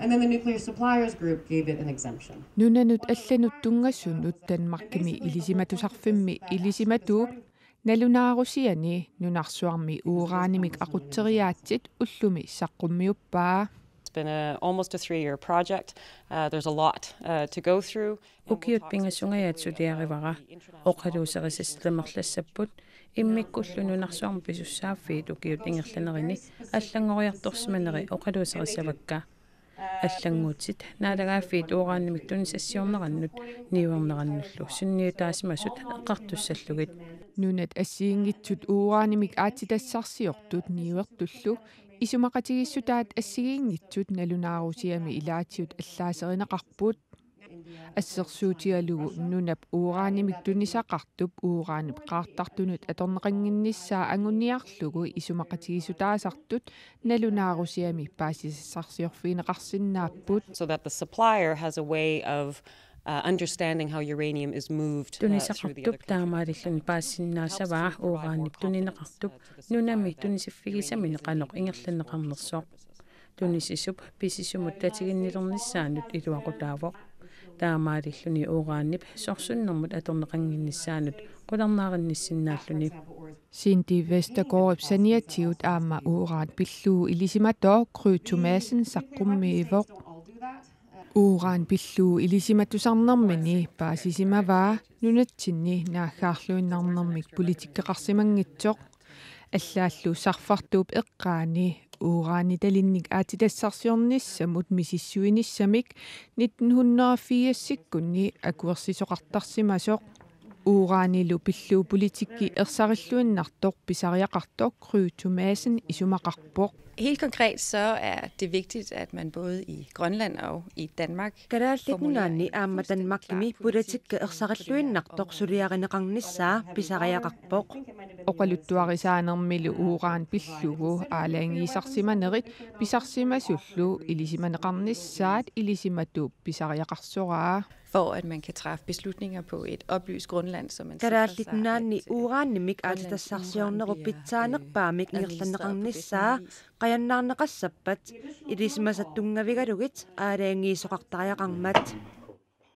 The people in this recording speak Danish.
And then the nuclear suppliers group gave it an exemption. Nunanut allanut tungassunut Danmarkimi ilisimatusarfimmi ilisimatuuk nalunaarusiani nunarsuarmi uuraanimik aqutteriaatsit ullumi saqqummiuppaa. It's been almost a 3-year project. There's a lot to go through. Ukiut pingasungayatsuliarivara oqaluuserisistlemerlassaput immikkullununarsuarmi pisussaaffiit ukiut ingerlanerini аллангориарторсиманери oqaluuserissavakka аллангуутсит наалагааффиит уорааннимик тунисассиорнераннут ниуернераннуллу сунниутаасимасут эққартуссаллугит Nunat assiingitsut uuraanimik aatitassarsiortut niuertullu isumaqatigissutaat assigiingitsut nalunaarusiami ilaatiut allaaserinaqqarput ассерсуутигалугу нунап уuraanimik tunisaqartup uuraanip qaartartunut аторнеқангиннissaa ангуниарлугу исумақатигисутаасартут налунаарусиами паасисассарсиорфинеқарсиннааппут So that the supplier has a way of understanding how uranium is moved through the tunisaqartup other taamaarillun paassinnaassavaa uuraanip tunineqartup nunami tunisiffigisami neqanoq ingerlaneqarnersoq tunisisup pisisumut tatiginnilernissaanut iluaqutaavoq таамаалиллуни уорааннип сорсуннэрмут аторнеқангиннissaанут қуларнаариннссиннааллуни Cindy Vestergaard saniatiut aamma uuraat pilluu ilisиматоо Krytomasen saqqummiivoq uuraan pilluu ilisimatusarnermini paasisimavaa nunatsinni naaggaarluinnarnermik politikkeqarsimangitsoq аллааллу сарфартууп эққаани ураани талинник аатитассарсиорнissamут мисиссуиниссамик 1984-сиккунни акуерсисоқартарсимасоқ ураанилу пиллуу политикки ерсариллуиннартоқ писариақартоқ Krytomasen исумақарпоқ. Helt konkret så er det vigtigt, at man både i Grønland og i Danmark Karaalliknunaanni aamma Danmarkimi politikka ersarilluinnartoq suliarineqarnissaa pisariaqarpoq oqaluttuarisaanermilu uuraan pillugu aalaangiisarsimanerit pisarsimasullu ilisimaneqarnissaat ilisimatuup pisariaqarsoraa for at man kan træffe beslutninger på et oplyst grundland, så man Karaalliknunaanni uuraannimik aatitassarsiornerupitsaanerpaamik ingerlaneqarnissaa qayannaarneqassappat ilisimasattungavigalugit aalaangiisoqartariaqarmat